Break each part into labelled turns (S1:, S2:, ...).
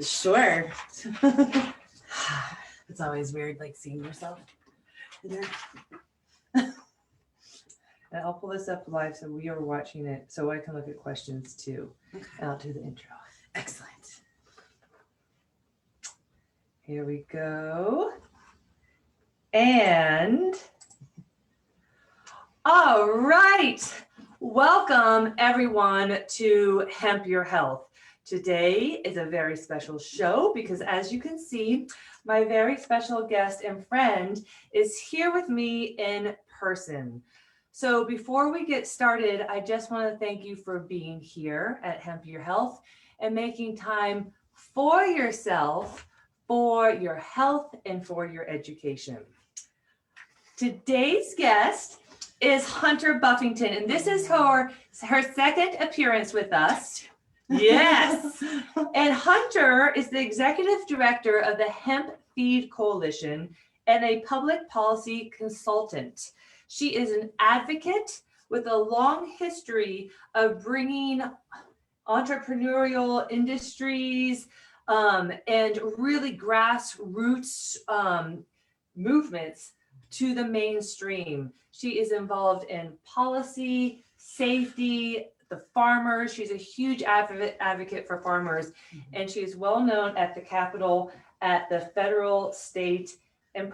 S1: Sure. It's always weird, like seeing yourself in there.
S2: And I'll pull this up live so we are watching it so I can look at questions too.
S1: Okay.
S2: And I'll do the intro.
S1: Excellent.
S2: Here we go. And all right. Welcome everyone to Hemp Your Health. Today is a very special show because as you can see, my very special guest and friend is here with me in person. So before we get started, I just want to thank you for being here at Hemp Your Health and making time for yourself, for your health, and for your education. Today's guest is Hunter Buffington, and this is her second appearance with us. Yes. And Hunter is the executive director of the Hemp Feed Coalition and a public policy consultant. She is an advocate with a long history of bringing entrepreneurial industries and really grassroots movements to the mainstream. She is involved in policy, safety, the farmers. She's a huge advocate for farmers, and she is well known at the Capitol, at the federal, state, and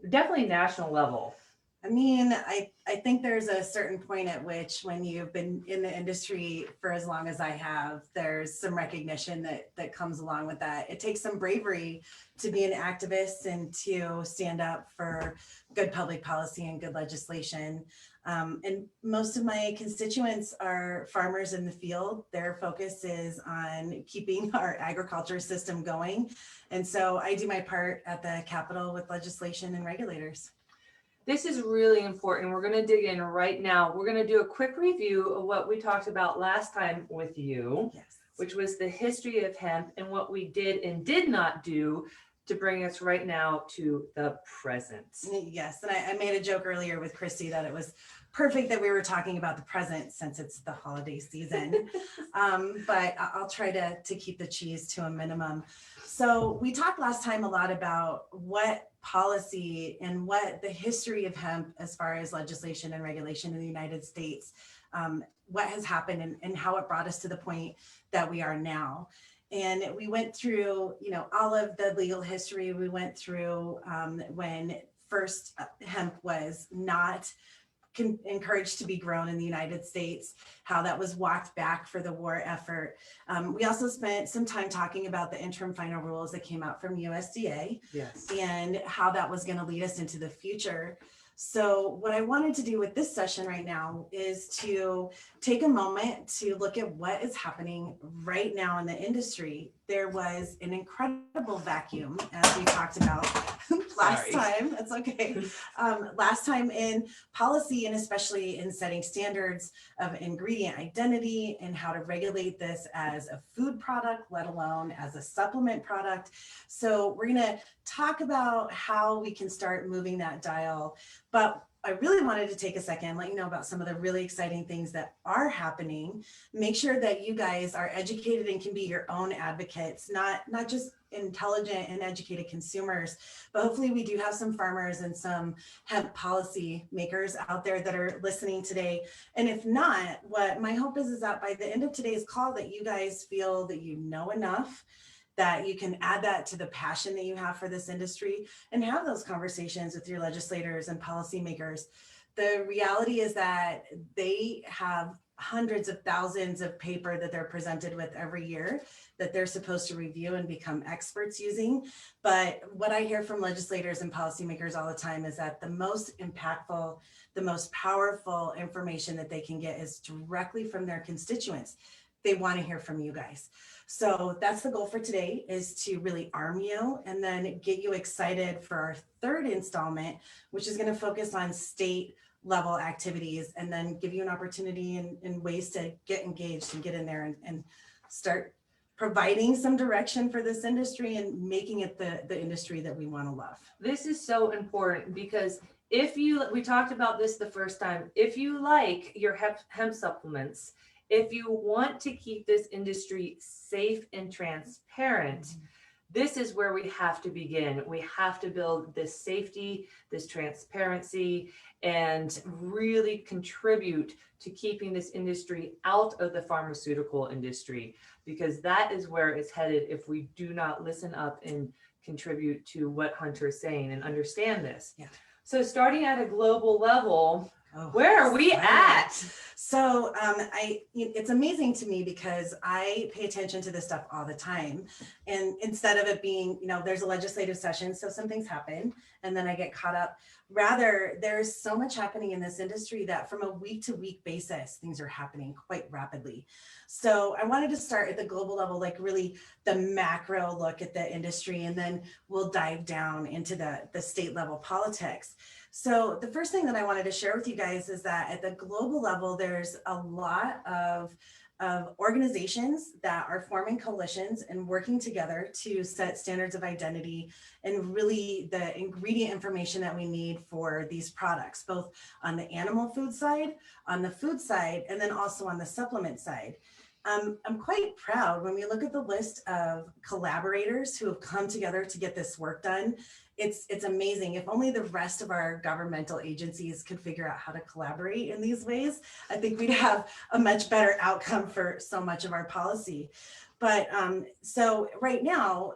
S2: definitely national level.
S1: I mean, I think there's a certain point at which when you've been in the industry for as long as I have, there's some recognition that comes along with that. It takes some bravery to be an activist and to stand up for good public policy and good legislation. And most of my constituents are farmers in the field. Their focus is on keeping our agriculture system going. And so I do my part at the Capitol with legislation and regulators.
S2: This is really important. We're going to dig in right now. We're going to do a quick review of what we talked about last time with you, yes, which was the history of hemp and what we did and did not do to bring us right now to the present.
S1: Yes, and I made a joke earlier with Christy that it was perfect that we were talking about the present since it's the holiday season, but I'll try to keep the cheese to a minimum. So we talked last time a lot about what policy and what the history of hemp as far as legislation and regulation in the United States, what has happened and how it brought us to the point that we are now. And we went through, all of the legal history. We went through when first hemp was not encouraged to be grown in the United States, how that was walked back for the war effort. We also spent some time talking about the interim final rules that came out from USDA, yes, and how that was going to lead us into the future. So what I wanted to do with this session right now is to take a moment to look at what is happening right now in the industry. There was an incredible vacuum, as we talked about last time. That's okay. Last time in policy, and especially in setting standards of ingredient identity and how to regulate this as a food product, let alone as a supplement product. So we're going to talk about how we can start moving that dial. But I really wanted to take a second, let you know about some of the really exciting things that are happening. Make sure that you guys are educated and can be your own advocates, not just intelligent and educated consumers, but hopefully we do have some farmers and some hemp policy makers out there that are listening today. And if not, what my hope is that by the end of today's call that you guys feel that you know enough, that you can add that to the passion that you have for this industry and have those conversations with your legislators and policymakers. The reality is that they have hundreds of thousands of paper that they're presented with every year that they're supposed to review and become experts using. But what I hear from legislators and policymakers all the time is that the most impactful, the most powerful information that they can get is directly from their constituents. They want to hear from you guys. So that's the goal for today, is to really arm you and then get you excited for our third installment, which is going to focus on state level activities and then give you an opportunity and ways to get engaged and get in there and start providing some direction for this industry and making it the industry that we want to love.
S2: This is so important because we talked about this the first time, if you like your hemp supplements If you want to keep this industry safe and transparent, this is where we have to begin. We have to build this safety, this transparency, and really contribute to keeping this industry out of the pharmaceutical industry, because that is where it's headed if we do not listen up and contribute to what Hunter is saying and understand this.
S1: Yeah.
S2: So starting at a global level,
S1: Oh,
S2: where are we at?
S1: So it's amazing to me because I pay attention to this stuff all the time. And instead of it being, there's a legislative session, so some things happen and then I get caught up. Rather, there's so much happening in this industry that from a week to week basis, things are happening quite rapidly. So I wanted to start at the global level, like really the macro look at the industry, and then we'll dive down into the state level politics. So the first thing that I wanted to share with you guys is that at the global level, there's a lot of organizations that are forming coalitions and working together to set standards of identity and really the ingredient information that we need for these products, both on the animal food side, on the food side, and then also on the supplement side. I'm quite proud when we look at the list of collaborators who have come together to get this work done. It's amazing. If only the rest of our governmental agencies could figure out how to collaborate in these ways, I think we'd have a much better outcome for so much of our policy. But so right now,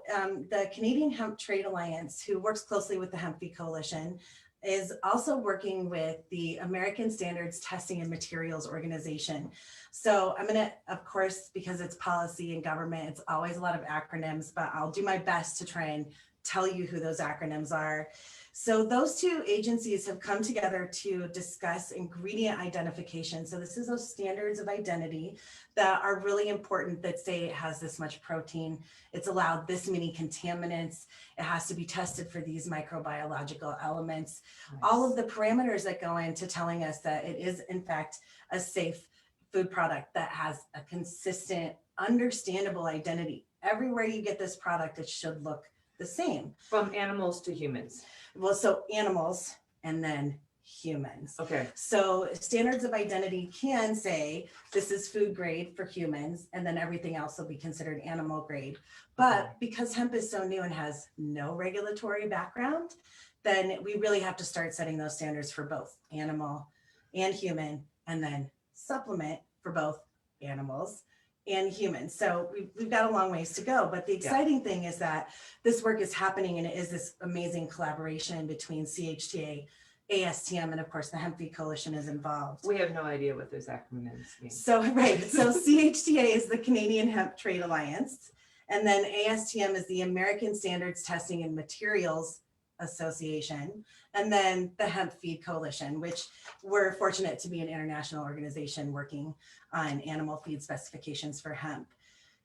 S1: the Canadian Hemp Trade Alliance, who works closely with the Hemp Coalition, is also working with the American Standards Testing and Materials Organization. So I'm gonna, of course, because it's policy and government, it's always a lot of acronyms, but I'll do my best to try and tell you who those acronyms are. So those two agencies have come together to discuss ingredient identification. So this is those standards of identity that are really important, that say it has this much protein, it's allowed this many contaminants, it has to be tested for these microbiological elements, nice. All of the parameters that go into telling us that it is in fact a safe food product that has a consistent, understandable identity. Everywhere you get this product, it should look the same.
S2: From animals to humans.
S1: Well, so animals and then humans.
S2: Okay.
S1: So standards of identity can say this is food grade for humans, and then everything else will be considered animal grade. But because hemp is so new and has no regulatory background, then we really have to start setting those standards for both animal and human, and then supplement for both animals and humans. So we've got a long ways to go, but the exciting thing is that this work is happening, and it is this amazing collaboration between CHTA, ASTM, and of course the Hemp Coalition is involved.
S2: We have no idea what those acronyms mean.
S1: So CHTA is the Canadian Hemp Trade Alliance, and then ASTM is the American Standards Testing and Materials Association, and then the Hemp Feed Coalition, which we're fortunate to be an international organization working on animal feed specifications for hemp.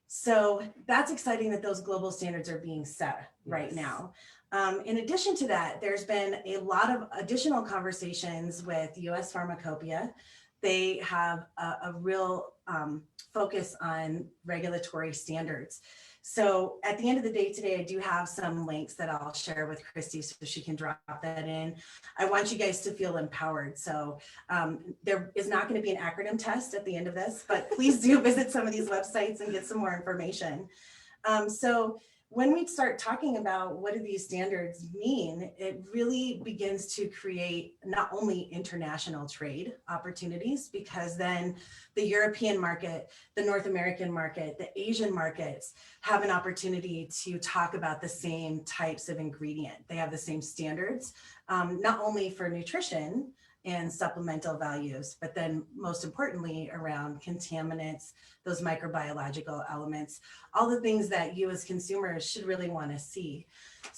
S1: So that's exciting that those global standards are being set right now. In addition to that, there's been a lot of additional conversations with US Pharmacopoeia. They have a real focus on regulatory standards. So at the end of the day today, I do have some links that I'll share with Christy so she can drop that in. I want you guys to feel empowered. So there is not going to be an acronym test at the end of this, but please do visit some of these websites and get some more information. So when we start talking about what do these standards mean, it really begins to create not only international trade opportunities, because then the European market, the North American market, the Asian markets have an opportunity to talk about the same types of ingredient. They have the same standards, not only for nutrition and supplemental values, but then most importantly around contaminants, those microbiological elements, all the things that you as consumers should really want to see.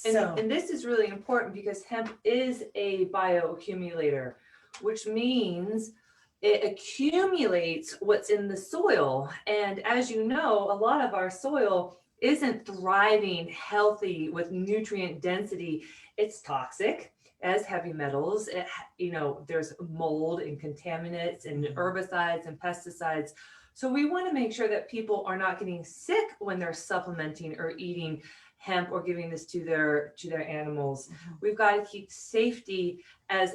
S2: And this is really important because hemp is a bioaccumulator, which means it accumulates what's in the soil. And as you know, a lot of our soil isn't thriving, healthy with nutrient density. It's toxic as heavy metals. There's mold and contaminants and herbicides and pesticides. So we want to make sure that people are not getting sick when they're supplementing or eating hemp or giving this to their animals. Mm-hmm. We've got to keep safety as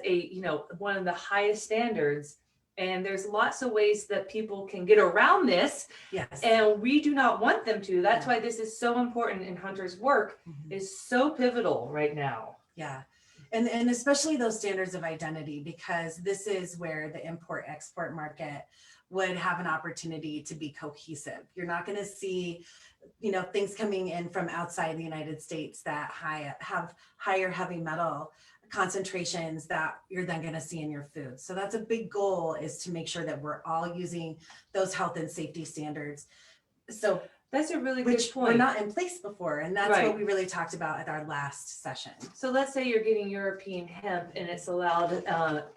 S2: one of the highest standards And there's lots of ways that people can get around this,
S1: Yes.
S2: and we do not want them to. That's why this is so important, and Hunter's work is so pivotal right now.
S1: Yeah. And especially those standards of identity, because this is where the import-export market would have an opportunity to be cohesive. You're not going to see, things coming in from outside the United States that have higher heavy metal concentrations that you're then going to see in your food. So that's a big goal, is to make sure that we're all using those health and safety standards. So
S2: that's a really good point.
S1: Were not in place before. And that's
S2: Right.
S1: what we really talked about at our last session.
S2: So let's say you're getting European hemp and it's allowed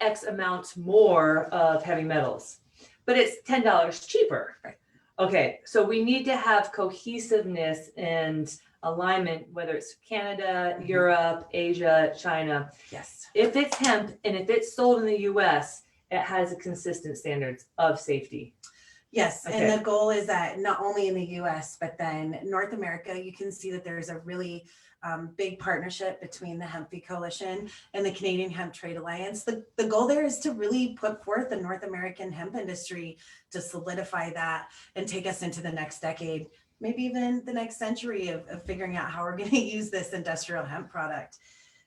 S2: X amount more of heavy metals, but it's $10 cheaper.
S1: Right.
S2: Okay, so we need to have cohesiveness and alignment, whether it's Canada, Europe, Asia, China.
S1: Yes.
S2: If it's hemp and if it's sold in the US, it has a consistent standards of safety.
S1: Yes,
S2: Okay.
S1: and the goal is that not only in the US, but then North America, you can see that there's a really big partnership between the Hemp Coalition and the Canadian Hemp Trade Alliance. The goal there is to really put forth the North American hemp industry to solidify that and take us into the next decade, maybe even the next century of figuring out how we're going to use this industrial hemp product.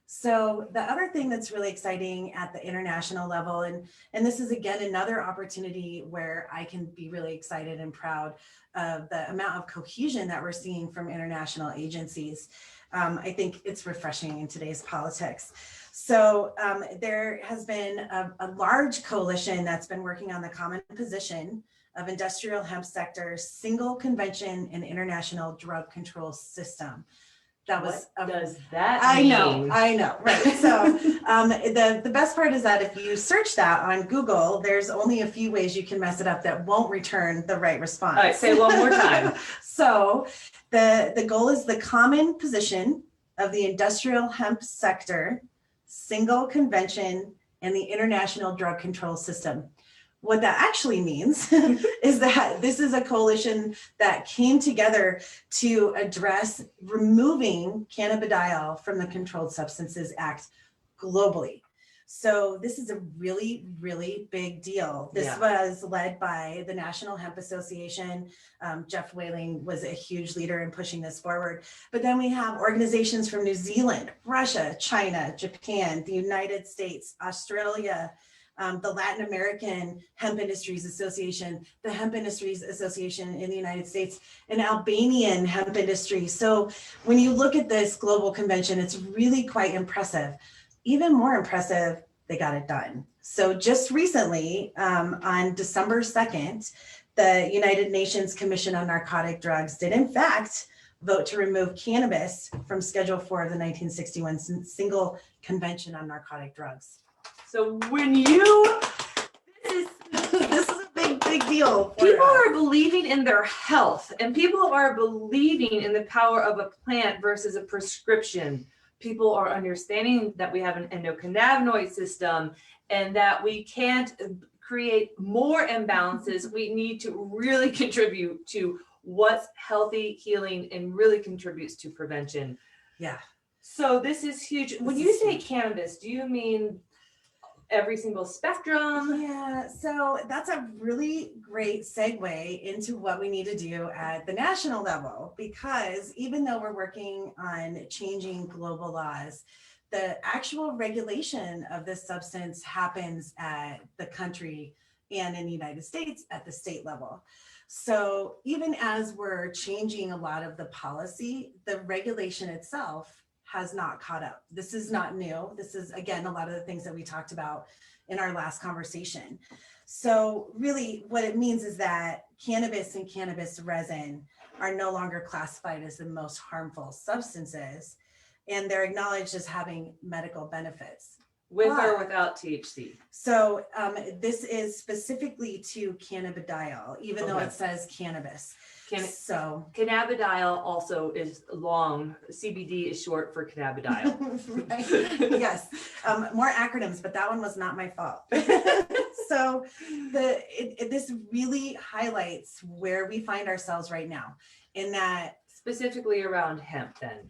S1: So the other thing that's really exciting at the international level, and this is again another opportunity where I can be really excited and proud of the amount of cohesion that we're seeing from international agencies. I think it's refreshing in today's politics. So there has been a large coalition that's been working on the common position of industrial hemp sector, single convention and international drug control system. That was
S2: what does that mean?
S1: I know, right. So the best part is that if you search that on Google, there's only a few ways you can mess it up that won't return the right response.
S2: All right, say it one more time.
S1: So the goal is the common position of the industrial hemp sector, single convention, and the international drug control system. What that actually means is that this is a coalition that came together to address removing cannabidiol from the Controlled Substances Act globally. So this is a really, really big deal. This was led by the National Hemp Association. Jeff Whaling was a huge leader in pushing this forward. But then we have organizations from New Zealand, Russia, China, Japan, the United States, Australia, the Latin American Hemp Industries Association, the Hemp Industries Association in the United States, and Albanian hemp industry. So when you look at this global convention, it's really quite impressive. Even more impressive, they got it done. So just recently, on December 2nd, the United Nations Commission on Narcotic Drugs did in fact vote to remove cannabis from Schedule 4 of the 1961 Single Convention on Narcotic Drugs.
S2: So when you,
S1: this is a big deal.
S2: People are believing in their health, and people are believing in the power of a plant versus a prescription. People are understanding that we have an endocannabinoid system and that we can't create more imbalances. We need to really contribute to what's healthy, healing, and really contributes to prevention.
S1: Yeah.
S2: So this is huge. When you say cannabis, do you mean every single spectrum?
S1: Yeah, so that's a really great segue into what we need to do at the national level, because even though we're working on changing global laws, the actual regulation of this substance happens at the country and in the United States at the state level. So even as we're changing a lot of the policy, the regulation itself has not caught up. This is not new. This is, again, a lot of the things that we talked about in our last conversation. So really what it means is that cannabis and cannabis resin are no longer classified as the most harmful substances, and they're acknowledged as having medical benefits.
S2: With or without THC?
S1: So this is specifically to cannabidiol, even though it says cannabis. So
S2: cannabidiol also is long. CBD is short for cannabidiol.
S1: Right. Yes, more acronyms, but that one was not my fault. So this really highlights where we find ourselves right now, in that
S2: specifically around hemp then.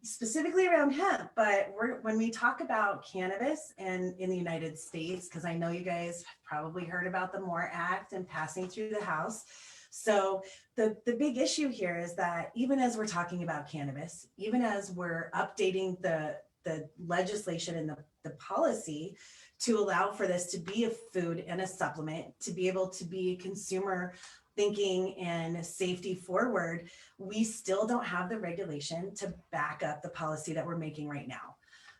S1: specifically around hemp, but when we talk about cannabis and in the United States, because I know you guys probably heard about the MORE Act and passing through the House. So the big issue here is that even as we're talking about cannabis, even as we're updating the legislation and the policy to allow for this to be a food and a supplement, to be able to be consumer thinking and safety forward, we still don't have the regulation to back up the policy that we're making right now.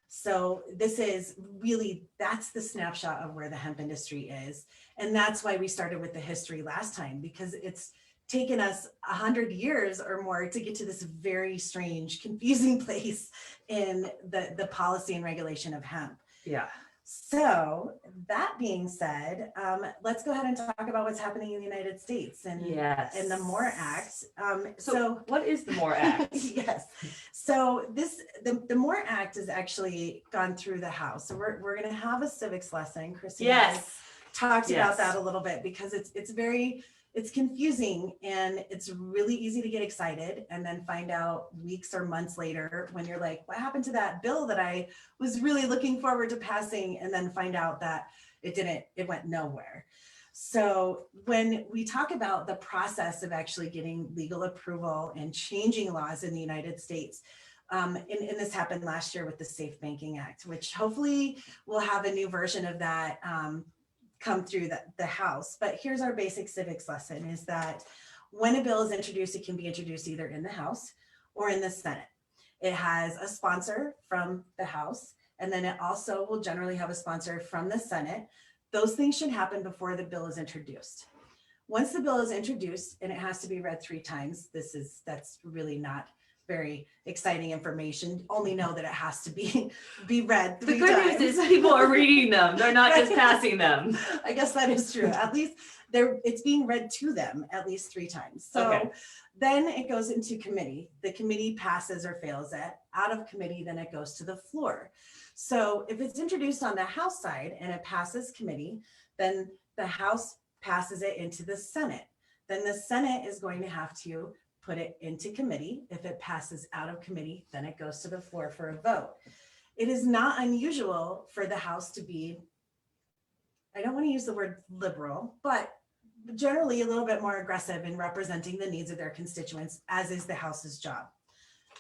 S1: So this is really, that's the snapshot of where the hemp industry is. And that's why we started with the history last time, because it's taken us 100 years or more to get to this very strange, confusing place in the policy and regulation of hemp.
S2: Yeah.
S1: So that being said, let's go ahead and talk about what's happening in the United States and in the MORE Act.
S2: So what is the MORE Act?
S1: Yes. So the MORE Act has actually gone through the House. So we're going to have a civics lesson. Chrissy and I talked about that a little bit because it's confusing and it's really easy to get excited and then find out weeks or months later when you're like, what happened to that bill that I was really looking forward to passing, and then find out that it went nowhere. So when we talk about the process of actually getting legal approval and changing laws in the United States, and this happened last year with the Safe Banking Act, which hopefully we'll have a new version of that come through the House. But here's our basic civics lesson, is that when a bill is introduced, it can be introduced either in the House or in the Senate. It has a sponsor from the House, and then it also will generally have a sponsor from the Senate. Those things should happen before the bill is introduced. Once the bill is introduced, and it has to be read 3 times, that's really not very exciting information. Only know that it has to be read 3 times.
S2: The good news is people are reading them. They're not just passing them.
S1: I guess that is true. At least it's being read to them at least 3 times. So then it goes into committee. The committee passes or fails it. Out of committee, then it goes to the floor. So if it's introduced on the House side and it passes committee, then the House passes it into the Senate. Then the Senate is going to have to put it into committee. If it passes out of committee, then it goes to the floor for a vote. It is not unusual for the House to be, I don't want to use the word liberal, but generally a little bit more aggressive in representing the needs of their constituents, as is the House's job.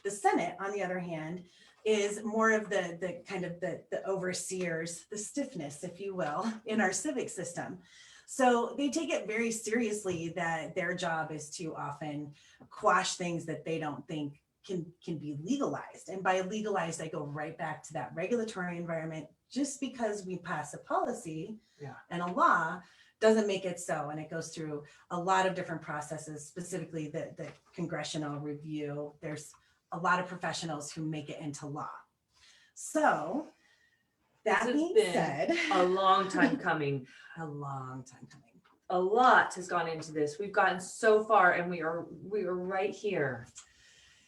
S1: The Senate, on the other hand, is more of the kind of the overseers, the stiffness, if you will, in our civic system. So they take it very seriously that their job is to often quash things that they don't think can be legalized. And by legalized, I go right back to that regulatory environment. Just because we pass a policy and a law doesn't make it so. And it goes through a lot of different processes, specifically the congressional review. There's a lot of professionals who make it into law. So that being said,
S2: a long time coming.
S1: A long time coming.
S2: A lot has gone into this. We've gotten so far, and we are right here.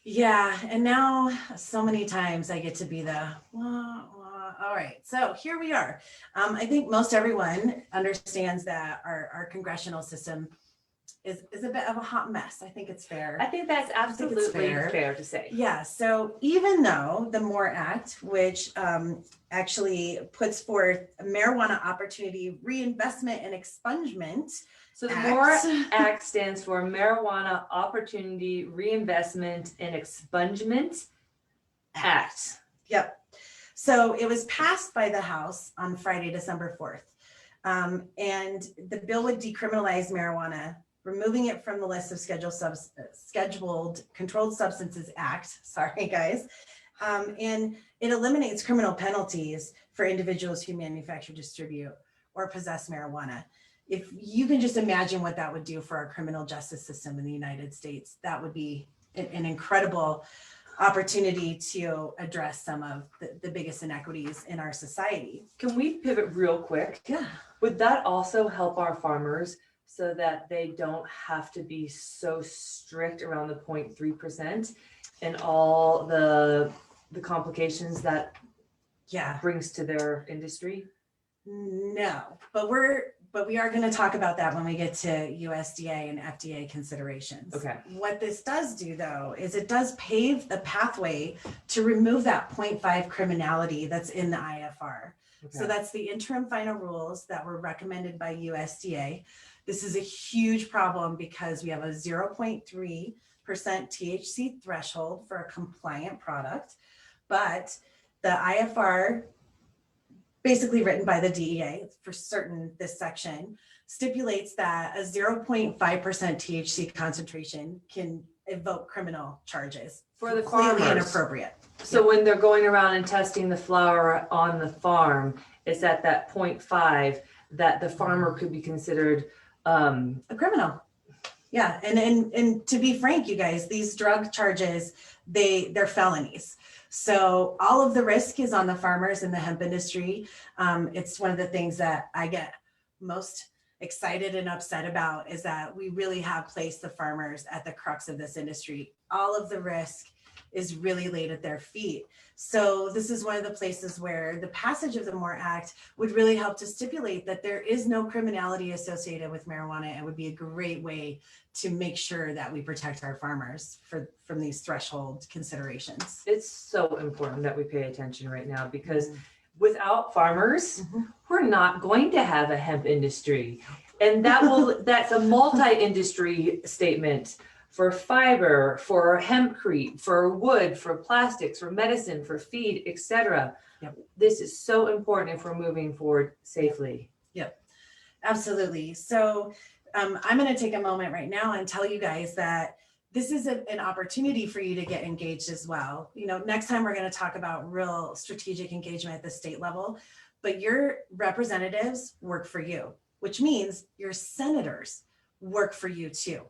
S1: Yeah, and now so many times I get to be the all right. So here we are. I think most everyone understands that our congressional system is a bit of a hot mess. I think it's fair.
S2: I think that's absolutely fair to say.
S1: Yeah. So even though the MORE Act, which actually puts forth marijuana opportunity reinvestment and expungement.
S2: So the MORE Act stands for Marijuana Opportunity Reinvestment and Expungement Act.
S1: Yep. So it was passed by the House on Friday, December 4th. And the bill would decriminalize marijuana, removing it from the list of Scheduled Controlled Substances Act. Sorry, guys. And it eliminates criminal penalties for individuals who manufacture, distribute, or possess marijuana. If you can just imagine what that would do for our criminal justice system in the United States, that would be an incredible opportunity to address some of the biggest inequities in our society.
S2: Can we pivot real quick?
S1: Yeah.
S2: Would that also help our farmers so that they don't have to be so strict around the 0.3% and all the complications that brings to their industry?
S1: No, but but we are going to talk about that when we get to USDA and FDA considerations.
S2: Okay.
S1: What this does do, though, is it does pave the pathway to remove that 0.5 criminality that's in the IFR. So that's the interim final rules that were recommended by USDA. This is a huge problem because we have a 0.3% THC threshold for a compliant product, but the IFR, basically written by the DEA for certain, this section stipulates that a 0.5% THC concentration can evoke criminal charges
S2: for the
S1: completely
S2: farmers.
S1: Inappropriate.
S2: So when they're going around and testing the flower on the farm, it's at that 0.5 that the farmer could be considered
S1: a criminal. Yeah, and to be frank, you guys, these drug charges, they're felonies. So all of the risk is on the farmers in the hemp industry. It's one of the things that I get most excited and upset about is that we really have placed the farmers at the crux of this industry. All of the risk is really laid at their feet. So this is one of the places where the passage of the MORE Act would really help to stipulate that there is no criminality associated with marijuana and would be a great way to make sure that we protect our farmers from these threshold considerations.
S2: It's so important that we pay attention right now because without farmers, we're not going to have a hemp industry. And that's a multi-industry statement for fiber, for hempcrete, for wood, for plastics, for medicine, for feed, etc.
S1: Yep.
S2: This is so important if we're moving forward safely.
S1: Yep, absolutely. So I'm going to take a moment right now and tell you guys that this is an opportunity for you to get engaged as well. You know, next time we're going to talk about real strategic engagement at the state level, but your representatives work for you, which means your senators work for you too.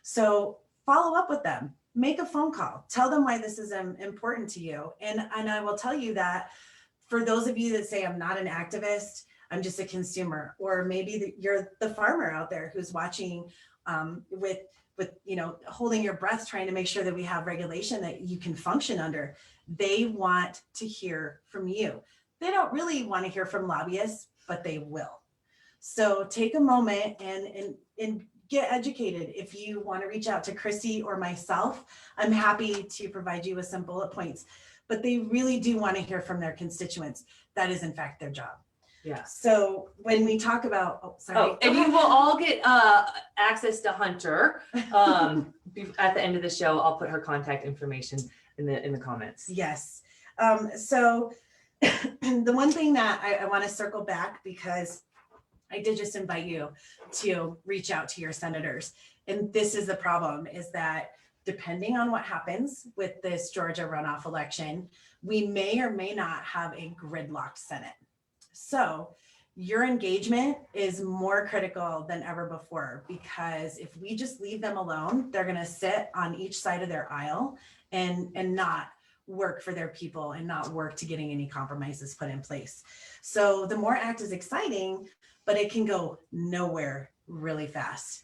S1: So follow up with them, make a phone call, tell them why this is important to you. And I will tell you that for those of you that say I'm not an activist, I'm just a consumer, or maybe you're the farmer out there who's watching with holding your breath, trying to make sure that we have regulation that you can function under. They want to hear from you. They don't really want to hear from lobbyists, but they will. So take a moment and get educated. If you want to reach out to Chrissy or myself, I'm happy to provide you with some bullet points, but they really do want to hear from their constituents. That is in fact their job.
S2: Yeah.
S1: So when we talk about,
S2: and you will all get access to Hunter at the end of the show. I'll put her contact information in the comments.
S1: Yes. So the one thing that I want to circle back, because I did just invite you to reach out to your senators. And this is the problem, is that depending on what happens with this Georgia runoff election, we may or may not have a gridlocked Senate. So your engagement is more critical than ever before, because if we just leave them alone, they're going to sit on each side of their aisle and not work for their people and not work to getting any compromises put in place. So the MORE Act is exciting, but it can go nowhere really fast.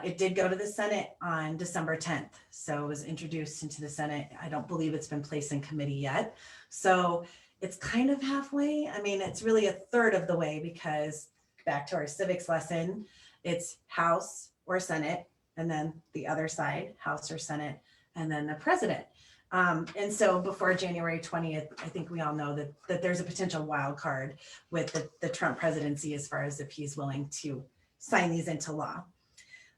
S1: It did go to the Senate on December 10th. So it was introduced into the Senate. I don't believe it's been placed in committee yet. So it's kind of halfway. I mean, it's really a third of the way, because back to our civics lesson, it's House or Senate, and then the other side, House or Senate, and then the president. And so before January 20th, I think we all know that there's a potential wild card with the Trump presidency as far as if he's willing to sign these into law.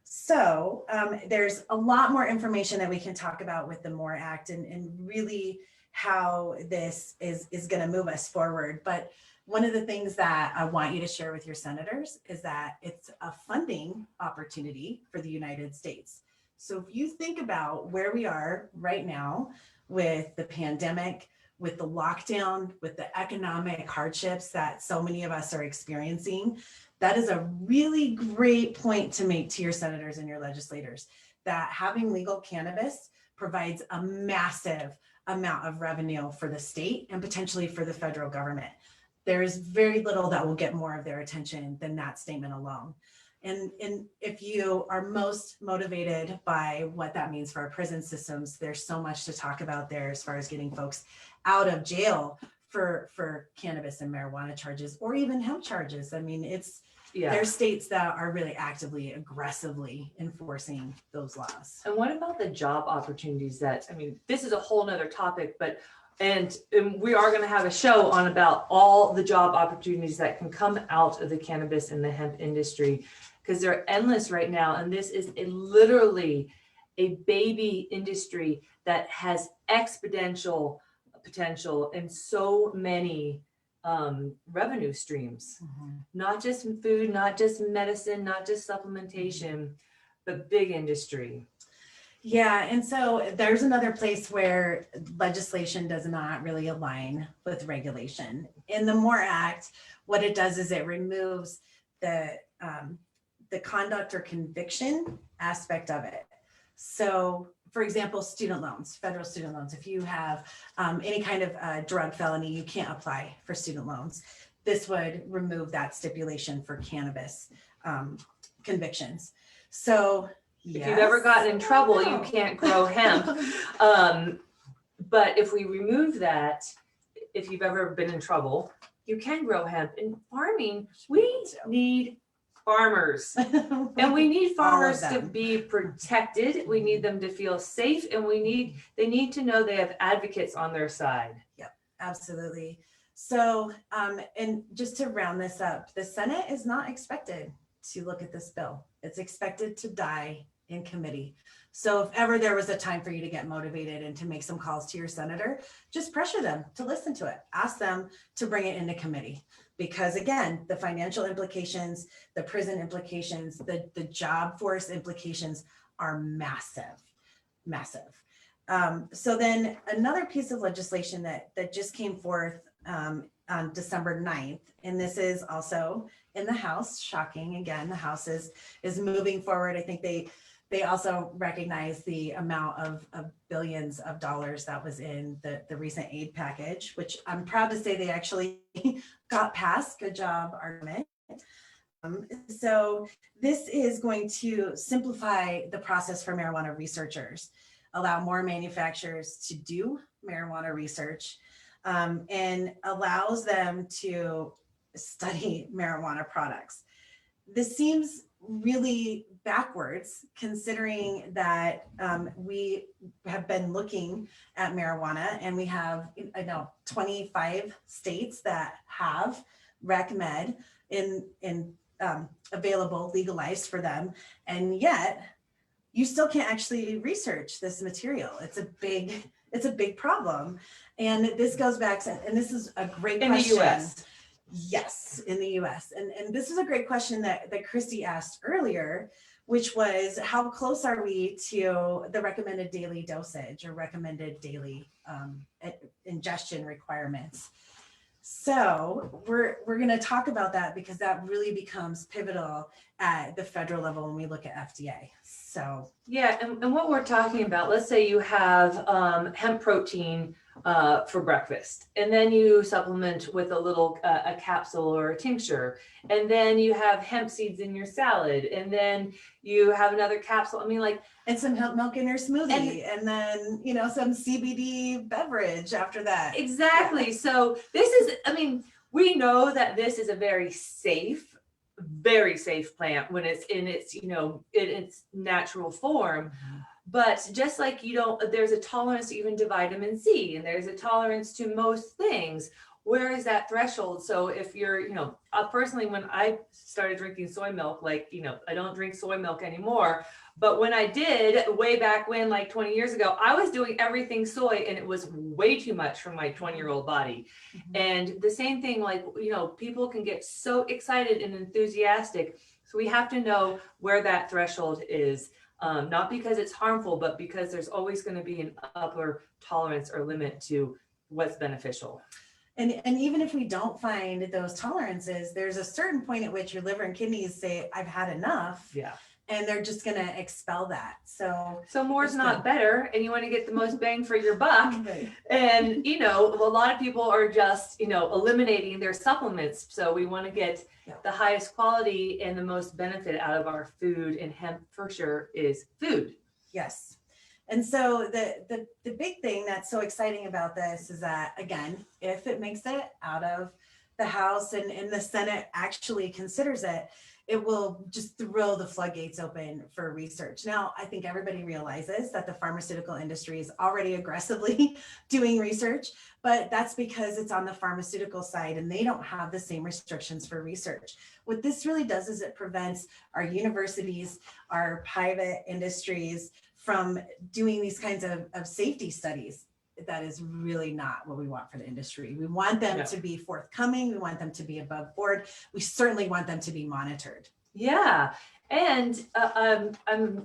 S1: So there's a lot more information that we can talk about with the MORE Act and really how this is going to move us forward. But one of the things that I want you to share with your senators is that it's a funding opportunity for the United States. So if you think about where we are right now with the pandemic, with the lockdown, with the economic hardships that so many of us are experiencing, that is a really great point to make to your senators and your legislators, that having legal cannabis provides a massive amount of revenue for the state and potentially for the federal government. There is very little that will get more of their attention than that statement alone. And if you are most motivated by what that means for our prison systems, there's so much to talk about there as far as getting folks out of jail for cannabis and marijuana charges, or even hemp charges. I mean, it's
S2: Yeah.
S1: There's states that are really actively, aggressively enforcing those laws.
S2: And what about the job opportunities that, I mean, this is a whole nother topic, but, and we are going to have a show on about all the job opportunities that can come out of the cannabis and the hemp industry, because they're endless right now. And this is literally a baby industry that has exponential potential and so many revenue streams, not just in food, not just medicine, not just supplementation, but big industry.
S1: Yeah, and so there's another place where legislation does not really align with regulation. In the MORE Act, what it does is it removes the conduct or conviction aspect of it. So, for example, student loans, federal student loans. If you have any kind of drug felony, you can't apply for student loans. This would remove that stipulation for cannabis convictions. So,
S2: if you've ever gotten in trouble, you can't grow hemp. But if we remove that, if you've ever been in trouble, you can grow hemp. In farming, we need farmers. And we need farmers to be protected. We need them to feel safe, and they need to know they have advocates on their side.
S1: Yep, absolutely. So, and just to round this up, the Senate is not expected to look at this bill. It's expected to die in committee. So if ever there was a time for you to get motivated and to make some calls to your senator, just pressure them to listen to it. Ask them to bring it into committee. Because again, the financial implications, the prison implications, the job force implications are massive, massive. So then another piece of legislation that just came forth on December 9th, and this is also in the House, shocking, again, the House is moving forward. I think they also recognize the amount of billions of dollars that was in the recent aid package, which I'm proud to say they actually got passed. Good job, argument. So this is going to simplify the process for marijuana researchers, allow more manufacturers to do marijuana research, and allows them to study marijuana products. This seems really backwards, considering that we have been looking at marijuana, and we have, I know, 25 states that have rec med in available, legalized for them, and yet you still can't actually research this material. It's a big problem, and this goes back to, and this is a great question.
S2: In the U.S.
S1: Yes, in the US. And this is a great question that Christy asked earlier, which was how close are we to the recommended daily dosage or recommended daily ingestion requirements? So we're going to talk about that, because that really becomes pivotal at the federal level when we look at FDA. So
S2: yeah, and what we're talking about, let's say you have hemp protein for breakfast, and then you supplement with a little a capsule or a tincture, and then you have hemp seeds in your salad, and then you have another capsule. I mean, like,
S1: and some hemp milk in your smoothie, and then some CBD beverage after that.
S2: Exactly. Yeah. So this is, I mean, we know that this is a very safe plant when it's in its, in its natural form. But just like there's a tolerance even to vitamin C, and there's a tolerance to most things. Where is that threshold? So if you're, personally, when I started drinking soy milk, I don't drink soy milk anymore. But when I did, way back when, like 20 years ago, I was doing everything soy, and it was way too much for my 20-year-old body. Mm-hmm. And the same thing, people can get so excited and enthusiastic. So we have to know where that threshold is. Not because it's harmful, but because there's always going to be an upper tolerance or limit to what's beneficial.
S1: And even if we don't find those tolerances, there's a certain point at which your liver and kidneys say, I've had enough.
S2: Yeah.
S1: And they're just going to expel that. So
S2: more's not better, and you want to get the most bang for your buck.
S1: Right.
S2: And, a lot of people are just, eliminating their supplements. So we want to get the highest quality and the most benefit out of our food, and hemp for sure is food.
S1: Yes. And so the big thing that's so exciting about this is that, again, if it makes it out of the House and the Senate actually considers it, it will just throw the floodgates open for research. Now, I think everybody realizes that the pharmaceutical industry is already aggressively doing research, but that's because it's on the pharmaceutical side and they don't have the same restrictions for research. What this really does is it prevents our universities, our private industries from doing these kinds of safety studies. That is really not what we want for the industry. We want them to be forthcoming. We want them to be above board. We certainly want them to be monitored.
S2: Yeah. And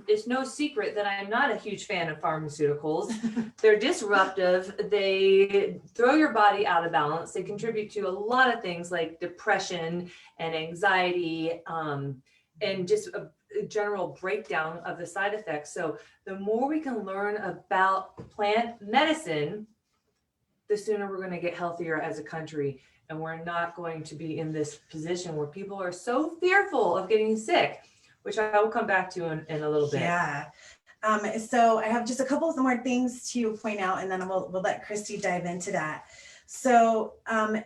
S2: it's no secret that I'm not a huge fan of pharmaceuticals. They're disruptive. They throw your body out of balance. They contribute to a lot of things like depression and anxiety, and just a general breakdown of the side effects. So the more we can learn about plant medicine, the sooner we're going to get healthier as a country. And we're not going to be in this position where people are so fearful of getting sick, which I will come back to in a little bit.
S1: Yeah. So I have just a couple of more things to point out, and then we'll let Christy dive into that. So I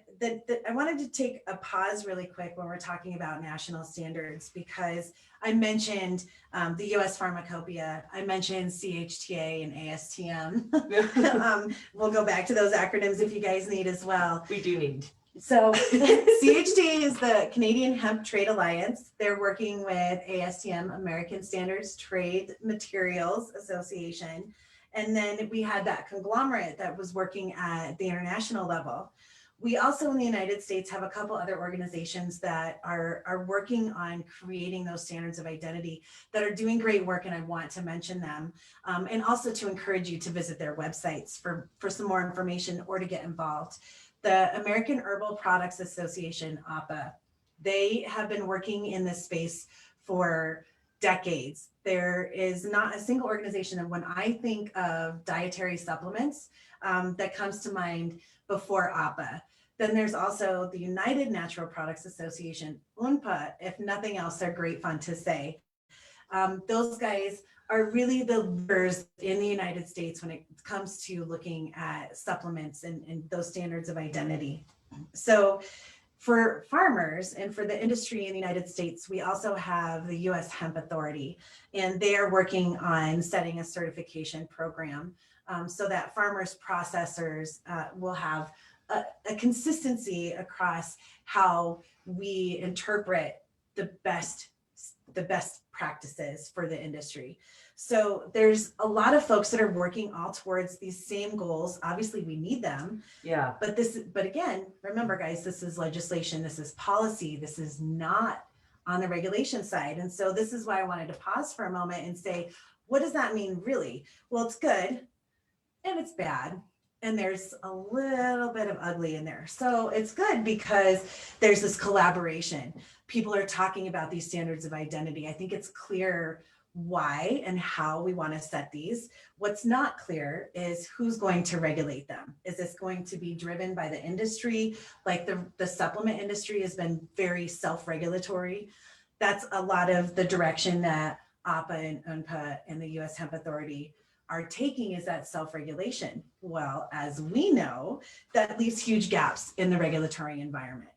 S1: wanted to take a pause really quick when we're talking about national standards, because I mentioned the US Pharmacopoeia, I mentioned CHTA and ASTM. We'll go back to those acronyms if you guys need as well.
S2: We do need.
S1: So CHTA is the Canadian Hemp Trade Alliance. They're working with ASTM, American Standards Trade Materials Association. And then we had that conglomerate that was working at the international level. We also in the United States have a couple other organizations that are working on creating those standards of identity that are doing great work, and I want to mention them, and also to encourage you to visit their websites for some more information or to get involved. The American Herbal Products Association, APA, they have been working in this space for decades. There is not a single organization, and when I think of dietary supplements, that comes to mind before APA. Then there's also the United Natural Products Association, UNPA. If nothing else, they're great fun to say. Those guys are really the leaders in the United States when it comes to looking at supplements and those standards of identity. So for farmers and for the industry in the United States, we also have the US Hemp Authority, and they are working on setting a certification program so that farmers, processors will have a consistency across how we interpret the best practices for the industry. So there's a lot of folks that are working all towards these same goals. Obviously we need them.
S2: Yeah.
S1: But again, remember guys, this is legislation, this is policy, this is not on the regulation side. And so this is why I wanted to pause for a moment and say, what does that mean really? Well, it's good and it's bad. And there's a little bit of ugly in there. So it's good because there's this collaboration. People are talking about these standards of identity. I think it's clear why and how we want to set these. What's not clear is who's going to regulate them. Is this going to be driven by the industry? Like the supplement industry has been very self-regulatory. That's a lot of the direction that APA and UNPA and the US Hemp Authority are taking, is that self-regulation. Well, as we know, that leaves huge gaps in the regulatory environment.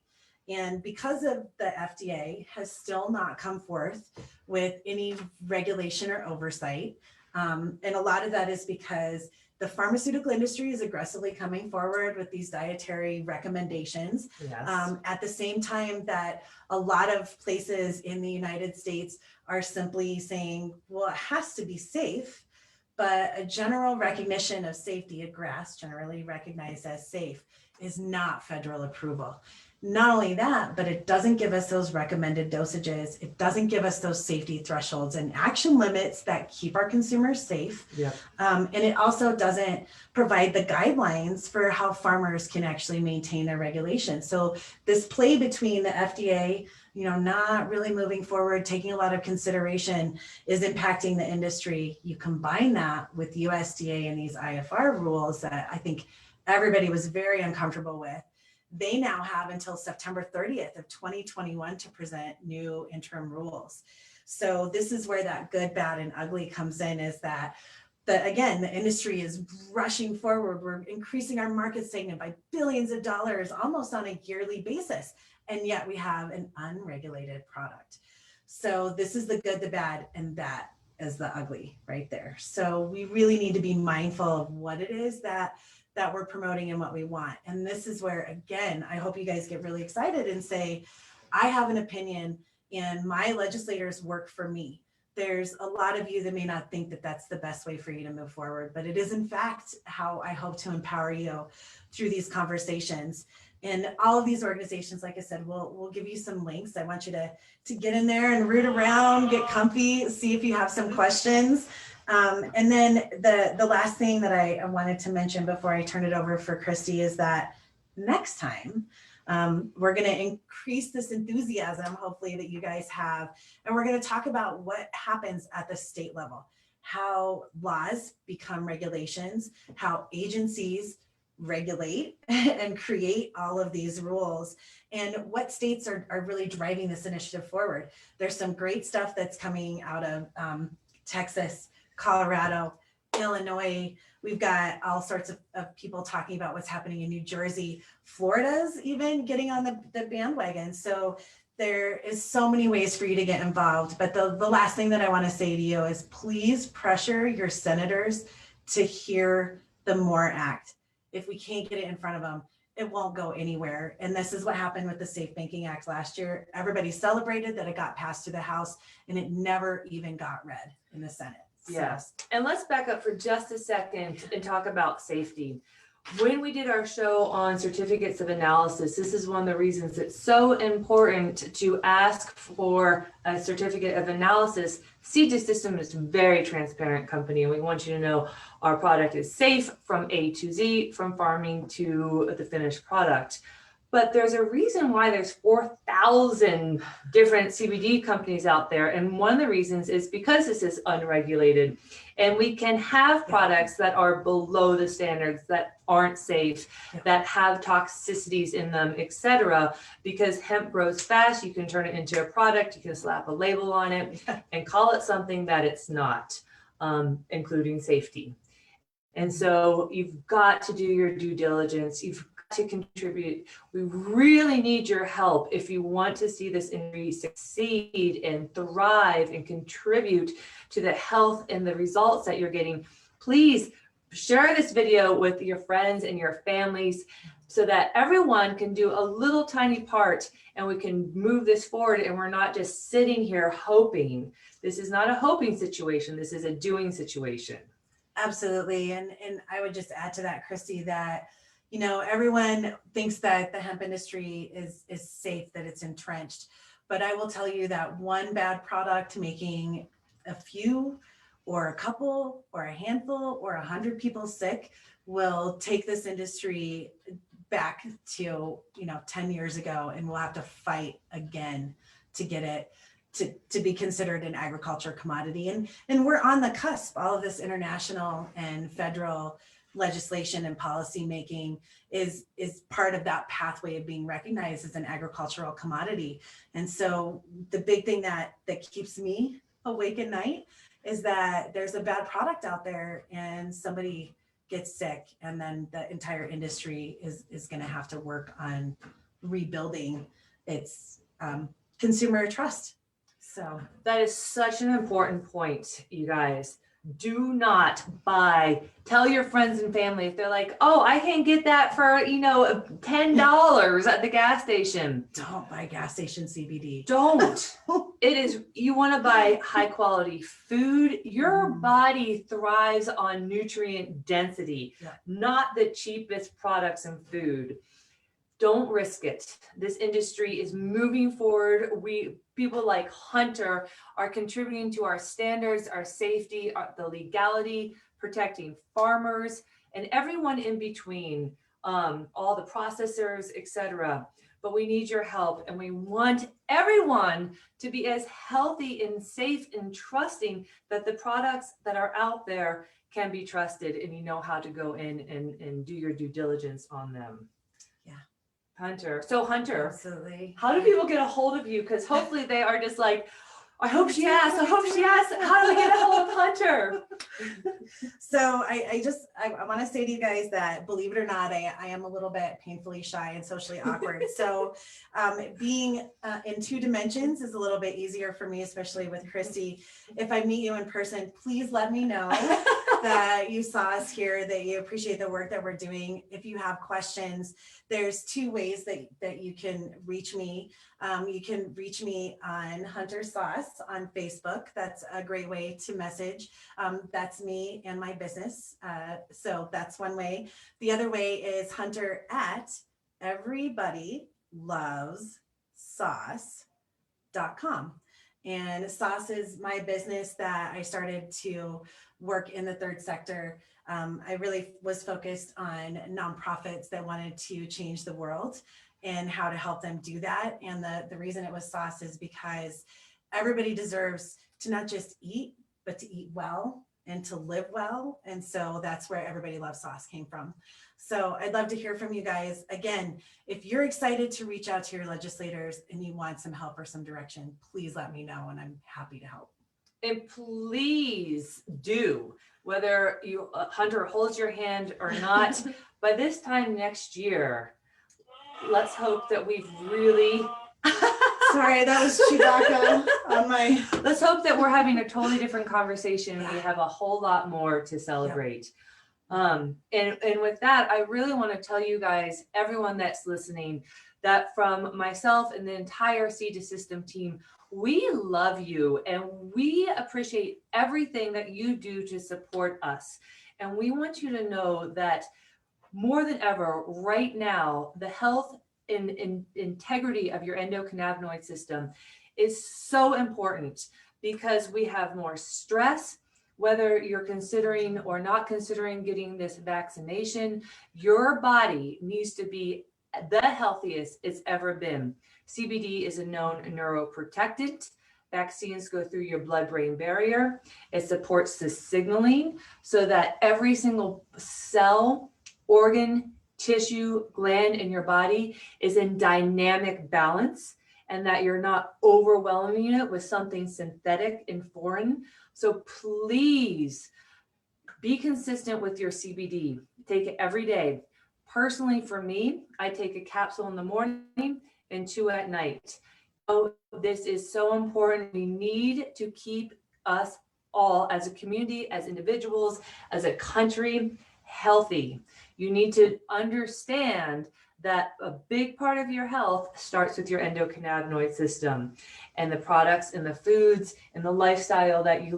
S1: And because of the FDA has still not come forth with any regulation or oversight, and a lot of that is because the pharmaceutical industry is aggressively coming forward with these dietary recommendations.
S2: Yes.
S1: At the same time that a lot of places in the United States are simply saying, well, it has to be safe, but a general recognition of safety at GRAS, generally recognized as safe, is not federal approval. Not only that, but it doesn't give us those recommended dosages. It doesn't give us those safety thresholds and action limits that keep our consumers safe.
S2: Yep.
S1: And it also doesn't provide the guidelines for how farmers can actually maintain their regulation. So this play between the FDA, not really moving forward, taking a lot of consideration, is impacting the industry. You combine that with USDA and these IFR rules that I think everybody was very uncomfortable with. They now have until September 30th of 2021 to present new interim rules. So this is where that good, bad, and ugly comes in, is that the industry is rushing forward. We're increasing our market segment by billions of dollars almost on a yearly basis. And yet we have an unregulated product. So this is the good, the bad, and that is the ugly right there. So we really need to be mindful of what it is that we're promoting and what we want. And this is where, again, I hope you guys get really excited and say, I have an opinion and my legislators work for me. There's a lot of you that may not think that that's the best way for you to move forward, but it is in fact how I hope to empower you through these conversations. And all of these organizations, like I said, we'll give you some links. I want you to get in there and root around, get comfy, see if you have some questions. And then the last thing that I wanted to mention before I turn it over for Christy is that next time, we're going to increase this enthusiasm, hopefully, that you guys have. And we're going to talk about what happens at the state level, how laws become regulations, how agencies regulate and create all of these rules, and what states are really driving this initiative forward. There's some great stuff that's coming out of Texas, Colorado, Illinois. We've got all sorts of people talking about what's happening in New Jersey. Florida's even getting on the bandwagon. So there is so many ways for you to get involved. But the last thing that I want to say to you is please pressure your senators to hear the MORE Act. If we can't get it in front of them, it won't go anywhere. And this is what happened with the Safe Banking Act last year. Everybody celebrated that it got passed to the House and it never even got read in the Senate.
S2: Yes. And let's back up for just a second and talk about safety. When we did our show on certificates of analysis, this is one of the reasons it's so important to ask for a certificate of analysis. CJ System is a very transparent company, and we want you to know our product is safe from A to Z, from farming to the finished product. But there's a reason why there's 4,000 different CBD companies out there. And one of the reasons is because this is unregulated. And we can have products that are below the standards, that aren't safe, that have toxicities in them, etc. Because hemp grows fast, you can turn it into a product, you can slap a label on it and call it something that it's not, including safety. And so you've got to do your due diligence. You've to contribute. We really need your help if you want to see this industry succeed and thrive and contribute to the health and the results that you're getting. Please share this video with your friends and your families so that everyone can do a little tiny part and we can move this forward, and we're not just sitting here hoping. This is not a hoping situation. This is a doing situation.
S1: Absolutely. And I would just add to that, Christy, that you know, everyone thinks that the hemp industry is safe, that it's entrenched. But I will tell you that one bad product making a few or a couple or a handful or 100 people sick will take this industry back to, 10 years ago, and we'll have to fight again to get it to be considered an agriculture commodity. And we're on the cusp. All of this international and federal legislation and policy making is part of that pathway of being recognized as an agricultural commodity. And so the big thing that keeps me awake at night is that there's a bad product out there and somebody gets sick, and then the entire industry is going to have to work on rebuilding its consumer trust. So
S2: that is such an important point, you guys. Do not buy. Tell your friends and family if they're like, oh, I can get that for, $10 at the gas station.
S1: Don't buy gas station CBD.
S2: Don't. You want to buy high quality food. Your body thrives on nutrient density, not the cheapest products and food. Don't risk it. This industry is moving forward. People like Hunter are contributing to our standards, our safety, the legality, protecting farmers, and everyone in between, all the processors, etc. But we need your help, and we want everyone to be as healthy and safe and trusting that the products that are out there can be trusted, and you know how to go in and do your due diligence on them. Hunter. So Hunter,
S1: absolutely.
S2: How do people get a hold of you? Because hopefully they are just like, I hope she asks. I hope she asks. How do we get a hold of Hunter?
S1: So I want to say to you guys that, believe it or not, I am a little bit painfully shy and socially awkward. So being in two dimensions is a little bit easier for me, especially with Christy. If I meet you in person, please let me know that you saw us here, that you appreciate the work that we're doing. If you have questions, there's two ways that you can reach me. You can reach me on Hunter Sauce on Facebook. That's a great way to message. That's me and my business. So that's one way. The other way is Hunter at everybodylovessauce.com. And Sauce is my business that I started to work in the third sector. I really was focused on nonprofits that wanted to change the world and how to help them do that. And the reason it was Sauce is because everybody deserves to not just eat, but to eat well and to live well. And so that's where Everybody Loves Sauce came from. So I'd love to hear from you guys. Again, if you're excited to reach out to your legislators and you want some help or some direction, please let me know and I'm happy to help.
S2: And please do, whether you Hunter holds your hand or not, by this time next year, let's hope that we've really
S1: Sorry, that was Chewbacca on my.
S2: Let's hope that we're having a totally different conversation and we have a whole lot more to celebrate. Yep. And with that, I really want to tell you guys, everyone that's listening, that from myself and the entire Seed to System team, we love you and we appreciate everything that you do to support us. And we want you to know that more than ever, right now, the health and integrity of your endocannabinoid system is so important because we have more stress. Whether you're considering or not considering getting this vaccination, your body needs to be the healthiest it's ever been. CBD is a known neuroprotectant. Vaccines go through your blood-brain barrier. It supports the signaling so that every single cell, organ, tissue, gland in your body is in dynamic balance and that you're not overwhelming it with something synthetic and foreign. So please be consistent with your CBD. Take it every day. Personally, for me, I take a capsule in the morning and 2 at night. So this is so important. We need to keep us all as a community, as individuals, as a country, healthy. You need to understand that a big part of your health starts with your endocannabinoid system, and the products and the foods and the lifestyle that you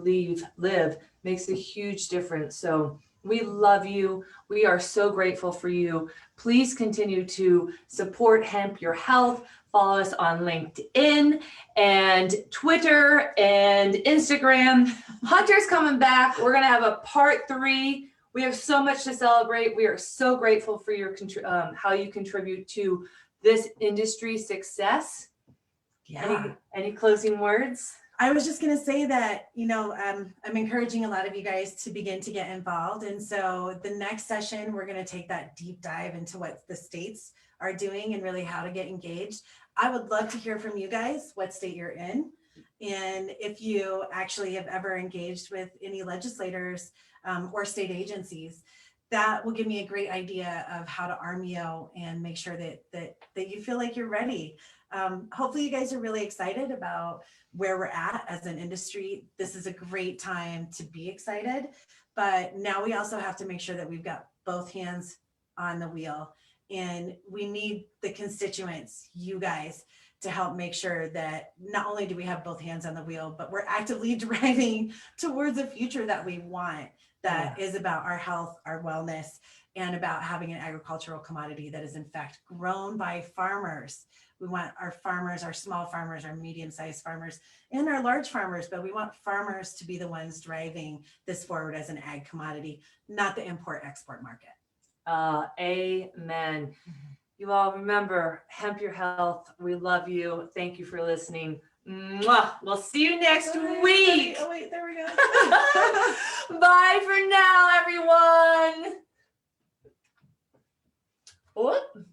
S2: live makes a huge difference. So we love you. We are so grateful for you. Please continue to support Hemp Your Health. Follow us on LinkedIn and Twitter and Instagram. Hunter's coming back. We're going to have a part 3. We have so much to celebrate. We are so grateful for your how you contribute to this industry success.
S1: Yeah.
S2: Any closing words?
S1: I was just going to say that, I'm encouraging a lot of you guys to begin to get involved. And so the next session, we're going to take that deep dive into what the states are doing and really how to get engaged. I would love to hear from you guys, what state you're in. And if you actually have ever engaged with any legislators or state agencies, that will give me a great idea of how to arm you and make sure that you feel like you're ready. Hopefully you guys are really excited about where we're at as an industry. This is a great time to be excited, but now we also have to make sure that we've got both hands on the wheel, and we need the constituents, you guys, to help make sure that not only do we have both hands on the wheel, but we're actively driving towards a future that we want, that is about our health, our wellness, and about having an agricultural commodity that is in fact grown by farmers. We want our farmers, our small farmers, our medium-sized farmers, and our large farmers, but we want farmers to be the ones driving this forward as an ag commodity, not the import-export market. Amen.
S2: Mm-hmm. You all remember, Hemp Your Health. We love you. Thank you for listening. Mwah. We'll see you next week.
S1: Oh, wait, there we go.
S2: Bye for now, everyone. Whoop.